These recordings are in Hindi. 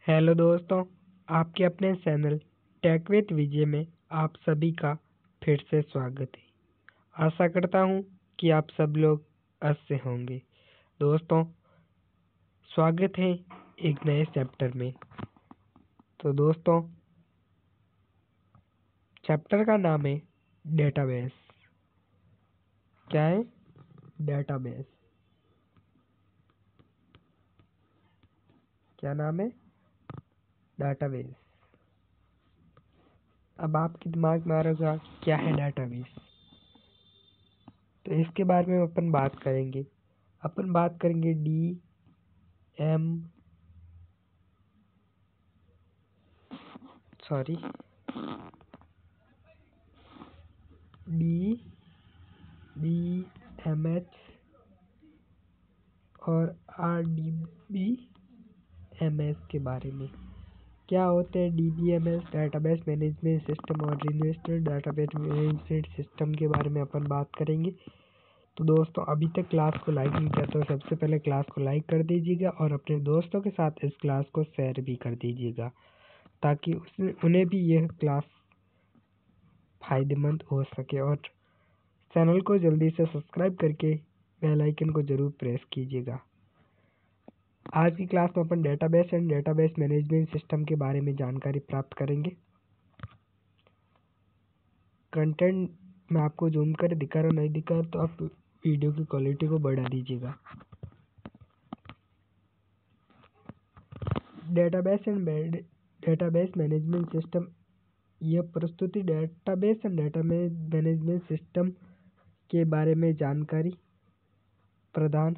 हेलो दोस्तों, आपके अपने चैनल टेक विद विजय में आप सभी का फिर से स्वागत है। आशा करता हूँ कि आप सब लोग अच्छे होंगे। दोस्तों, स्वागत है एक नए चैप्टर में। तो दोस्तों, चैप्टर का नाम है डेटाबेस। क्या है? डेटाबेस। क्या नाम है? डेटाबेस। अब आपके दिमाग में आ रहा होगा क्या है डेटाबेस। तो इसके बारे में अपन बात करेंगे। अपन बात करेंगे DBMS और RDBMS के बारे में। क्या होते हैं DBMS? डेटाबेस मैनेजमेंट सिस्टम और रिलेशनल डेटाबेस मैनेजमेंट सिस्टम के बारे में अपन बात करेंगे। तो दोस्तों, अभी तक क्लास को लाइक नहीं किया तो सबसे पहले क्लास को लाइक कर दीजिएगा और अपने दोस्तों के साथ इस क्लास को शेयर भी कर दीजिएगा ताकि उन्हें भी यह क्लास फायदेमंद हो सके। और चैनल को जल्दी से सब्सक्राइब करके बेल आइकन को जरूर प्रेस कीजिएगा। आज की क्लास में अपन database and database management system के बारे में जानकारी प्राप्त करेंगे। कंटेंट मैं आपको जूम कर दिखा रहा नहीं दिखा तो आप वीडियो की क्वालिटी को बढ़ा दीजिएगा। Database and database management system, यह प्रस्तुति database and data management system के बारे में जानकारी प्रदान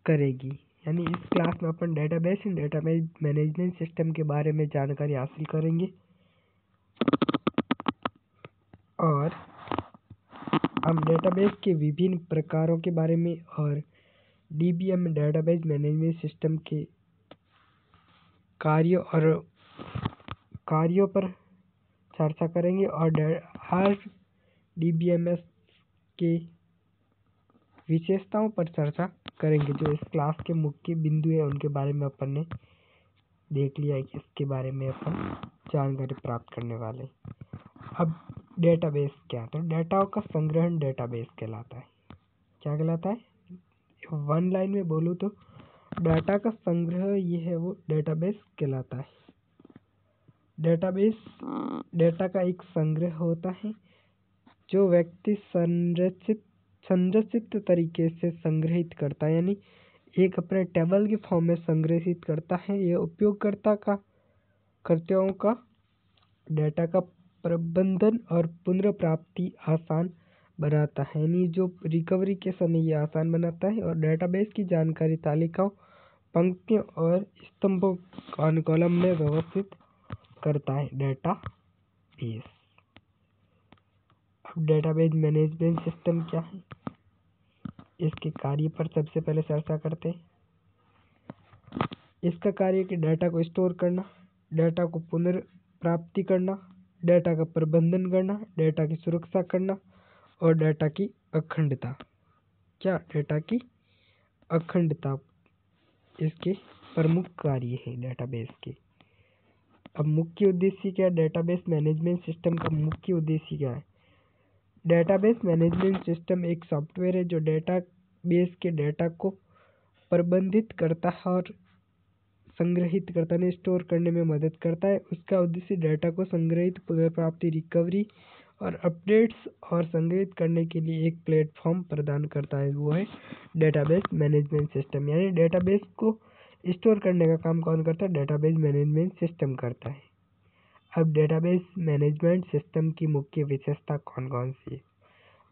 करेगी। यानी इस क्लास में अपन database and data management system के बारे में जानकारी हासिल करेंगे और हम डेटाबेस के विभिन्न प्रकारों के बारे में और DBM डेटाबेस मैनेजमेंट सिस्टम के कार्यों पर चर्चा करेंगे और RDBMS के विशेषताओं पर चर्चा करेंगे। जो इस क्लास के मुख्य बिंदु है उनके बारे में अपन ने देख लिया है कि इसके बारे में अपन जानकारी प्राप्त करने वाले। अब डेटाबेस क्या है? तो डेटा का संग्रहण डेटाबेस कहलाता है। क्या कहलाता है? वन लाइन में बोलूँ तो डाटा का संग्रह ये है वो डेटाबेस कहलाता है। डेटाबेस डेटा का एक संग्रह होता है जो व्यक्ति संरचित तरीके से संग्रहित करता है, यानी एक अपने टेबल के फॉर्म में संग्रहित करता है। यह उपयोगकर्ताओं का डेटा का प्रबंधन और पुनर्प्राप्ति आसान बनाता है, यानी जो रिकवरी के समय ये आसान बनाता है। और डेटाबेस की जानकारी तालिकाओं, पंक्तियों और स्तंभों कॉलम में व्यवस्थित करता है। डेटाबेस। अब डेटाबेस मैनेजमेंट सिस्टम क्या है, इसके कार्य पर सबसे पहले चर्चा करते हैं। इसका कार्य कि डाटा को स्टोर करना, डाटा को पुनर्प्राप्ति करना, डाटा का प्रबंधन करना, डाटा की सुरक्षा करना और डाटा की अखंडता। क्या? डाटा की अखंडता इसके प्रमुख कार्य है डेटाबेस के। अब मुख्य उद्देश्य क्या? डेटाबेस मैनेजमेंट सिस्टम का मुख्य उद्देश्य क्या है? डेटाबेस मैनेजमेंट सिस्टम एक सॉफ्टवेयर है जो डेटाबेस के डेटा को प्रबंधित करता है और संग्रहित करता है, स्टोर करने में मदद करता है। उसका उद्देश्य डेटा को संग्रहित, पुनर्प्राप्ति, रिकवरी और अपडेट्स और संग्रहित करने के लिए एक प्लेटफॉर्म प्रदान करता है। वो है डेटाबेस मैनेजमेंट सिस्टम। यानी डेटाबेस को स्टोर करने का काम कौन करता है? डेटाबेस मैनेजमेंट सिस्टम करता है। अब डेटाबेस मैनेजमेंट सिस्टम की मुख्य विशेषता कौन कौन सी है?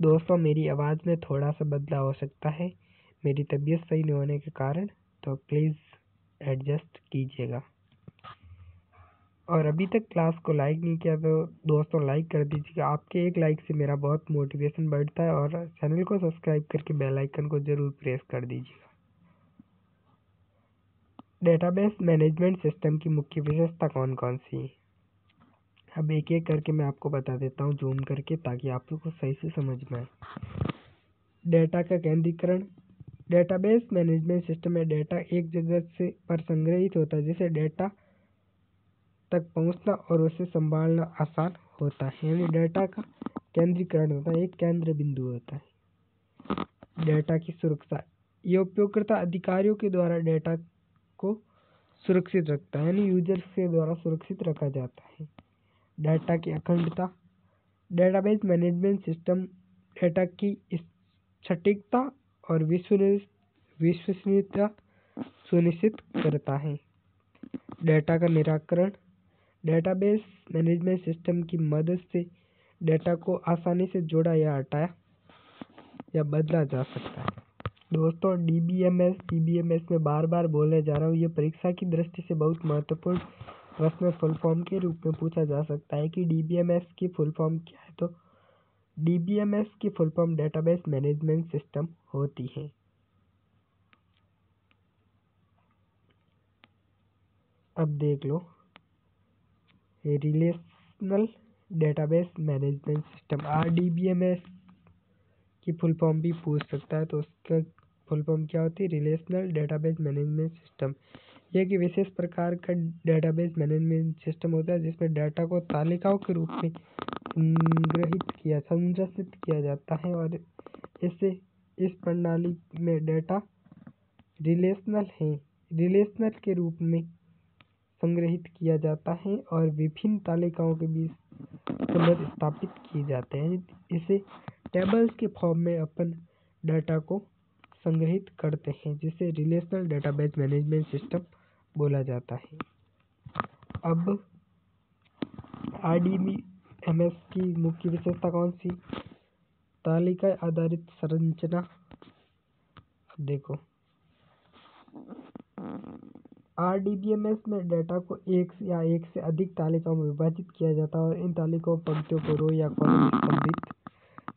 दोस्तों, मेरी आवाज़ में थोड़ा सा बदलाव हो सकता है मेरी तबीयत सही नहीं होने के कारण, तो प्लीज़ एडजस्ट कीजिएगा। और अभी तक क्लास को लाइक नहीं किया तो दोस्तों लाइक कर दीजिएगा। आपके एक लाइक से मेरा बहुत मोटिवेशन बढ़ता है और चैनल को सब्सक्राइब करके बेल आइकन को ज़रूर प्रेस कर दीजिएगा। डेटाबेस मैनेजमेंट सिस्टम की मुख्य विशेषता कौन कौन सी है? अब एक एक करके मैं आपको बता देता हूँ जूम करके, ताकि आप लोग को सही से समझ में आए। डेटा का केंद्रीकरण। डेटाबेस मैनेजमेंट सिस्टम में डेटा एक जगह से पर संग्रहित होता है, जिससे डेटा तक पहुंचना और उसे संभालना आसान होता है। यानी डेटा का केंद्रीकरण होता है, एक केंद्र बिंदु होता है। डेटा की सुरक्षा, यह उपयोगकर्ता अधिकारियों के द्वारा डेटा को सुरक्षित रखता है, यानी यूजर्स के द्वारा सुरक्षित रखा जाता है। डेटा की अखंडता, डेटाबेस मैनेजमेंट सिस्टम डेटा की सटीकता और विश्वसनीयता सुनिश्चित करता है। डेटा का निराकरण, डेटाबेस मैनेजमेंट सिस्टम की मदद से डेटा को आसानी से जोड़ा या हटाया या बदला जा सकता है। दोस्तों, डीबीएमएस में बार बार बोले जा रहा हूँ, ये परीक्षा की दृष्टि से बहुत महत्वपूर्ण प्रश्न फुल फॉर्म के रूप में पूछा जा सकता है कि डीबीएमएस की फुल फॉर्म क्या है। तो डीबीएमएस की full form database management system होती है। अब देख लो, relational database management system, RDBMS की फुल फॉर्म भी पूछ सकता है। तो उसका फुल फॉर्म क्या होती है? Relational database management system. यह एक विशेष प्रकार का डेटाबेस मैनेजमेंट सिस्टम होता है जिसमें डाटा को तालिकाओं के रूप में संरचित किया जाता है, और इस प्रणाली में डाटा रिलेशनल के रूप में संग्रहित किया जाता है और विभिन्न तालिकाओं के बीच संबंध स्थापित किए जाते हैं। इसे टेबल्स के फॉर्म में अपन डाटा को संग्रहित करते हैं, जिसे रिलेशनल डेटाबेस मैनेजमेंट सिस्टम बोला जाता है। अब आरडीबीएमएस की मुख्य विशेषता कौन सी? तालिका आधारित संरचना। अब देखो, आरडीबीएमएस में डेटा को एक से अधिक तालिकाओं में विभाजित किया जाता है और इन तालिकाओं पंक्तियों को रो या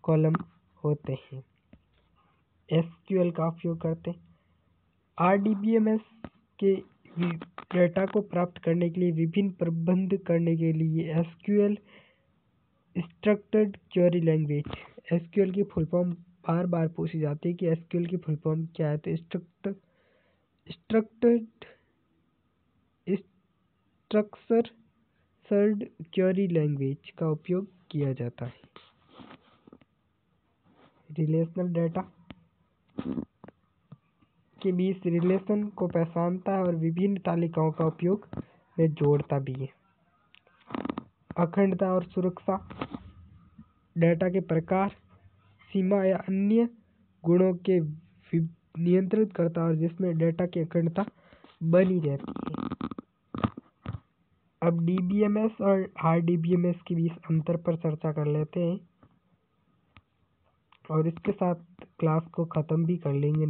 कॉलम होते हैं। एसक्यूएल का उपयोग करते हैं। आरडीबीएमएस के डेटा को प्राप्त करने के लिए विभिन्न प्रबंध करने के लिए SQL structured query language. SQL की फुल फॉर्म बार बार पूछी जाती है कि एसक्यूएल की फुल फॉर्म क्या है। तो स्ट्रक्चर्ड क्वेरी लैंग्वेज का उपयोग किया जाता है। रिलेशनल डाटा के बीच रिलेशन को पहचानता है और विभिन्न तालिकाओं का उपयोग में जोड़ता भी है। अखंडता और सुरक्षा, डेटा के प्रकार, सीमा या अन्य गुणों के नियंत्रित करता है और जिसमें डेटा की अखंडता बनी रहती है। अब डीबीएमएस और आरडीबीएमएस के बीच अंतर पर चर्चा कर लेते हैं और इसके साथ क्लास को ख़त्म भी कर लेंगे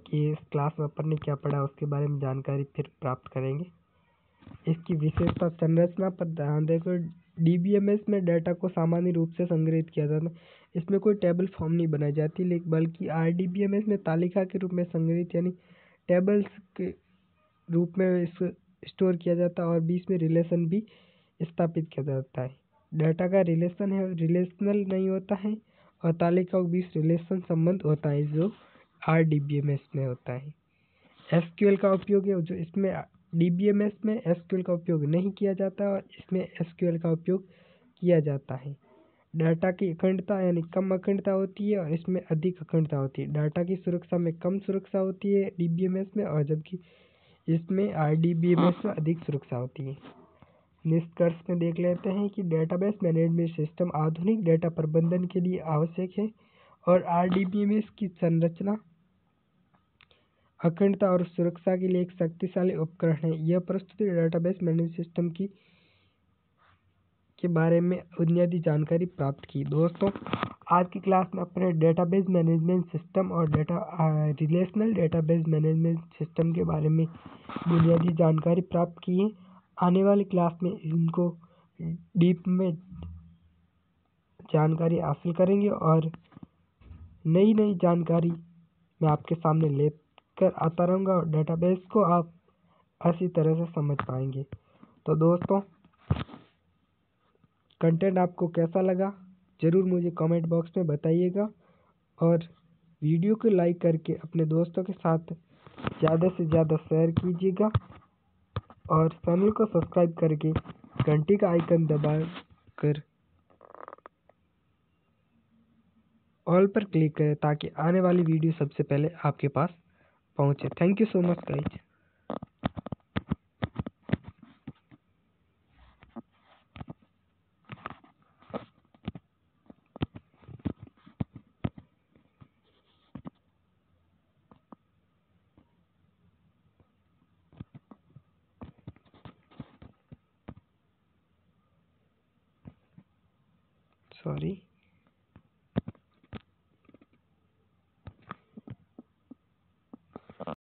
कि इस क्लास में अपन ने क्या पढ़ा, उसके बारे में जानकारी फिर प्राप्त करेंगे। इसकी विशेषता, संरचना पर ध्यान देकर डीबीएमएस में डेटा को सामान्य रूप से संग्रहित किया जाता है। इसमें कोई टेबल फॉर्म नहीं बनाई जाती, लेकिन बल्कि आरडीबीएमएस में तालिका के रूप में संग्रहित यानी टेबल्स के रूप में इसको स्टोर किया जाता है और बीच में रिलेशन भी स्थापित किया जाता है। डाटा का रिलेशन है रिलेशनल नहीं होता है और तालिकाओं के बीच रिलेशन संबंध होता है, जो आरडीबीएमएस में होता है। एसक्यूएल का उपयोग है, जो इसमें डीबीएमएस में एसक्यूएल का उपयोग नहीं किया जाता और इसमें एसक्यूएल का उपयोग किया जाता है। डाटा की अखंडता यानी कम अखंडता होती है और इसमें अधिक अखंडता होती है। डाटा की सुरक्षा में कम सुरक्षा होती है डीबीएमएस में, और जबकि इसमें आरडीबीएमएस में अधिक सुरक्षा होती है। निष्कर्ष में देख लेते हैं कि डेटाबेस मैनेजमेंट सिस्टम आधुनिक डेटा प्रबंधन के लिए आवश्यक है और आरडीबीएमएस की संरचना, अखंडता और सुरक्षा के लिए एक शक्तिशाली उपकरण है। यह प्रस्तुति डेटाबेस मैनेजमेंट सिस्टम के बारे में बुनियादी जानकारी प्राप्त की। दोस्तों, आज की क्लास में अपने डेटाबेस मैनेजमेंट सिस्टम और रिलेशनल डेटाबेस मैनेजमेंट सिस्टम के बारे में बुनियादी जानकारी प्राप्त की है। आने वाली क्लास में इनको डीप में जानकारी हासिल करेंगे और नई नई जानकारी मैं आपके सामने लेकर आता रहूँगा और डेटाबेस को आप अच्छी तरह से समझ पाएंगे। तो दोस्तों, कंटेंट आपको कैसा लगा ज़रूर मुझे कमेंट बॉक्स में बताइएगा और वीडियो को लाइक करके अपने दोस्तों के साथ ज़्यादा से ज़्यादा शेयर कीजिएगा और चैनल को सब्सक्राइब करके घंटी का आइकन दबा कर ऑल पर क्लिक करें ताकि आने वाली वीडियो सबसे पहले आपके पास पहुंचे। Thank you so much guys. Sorry.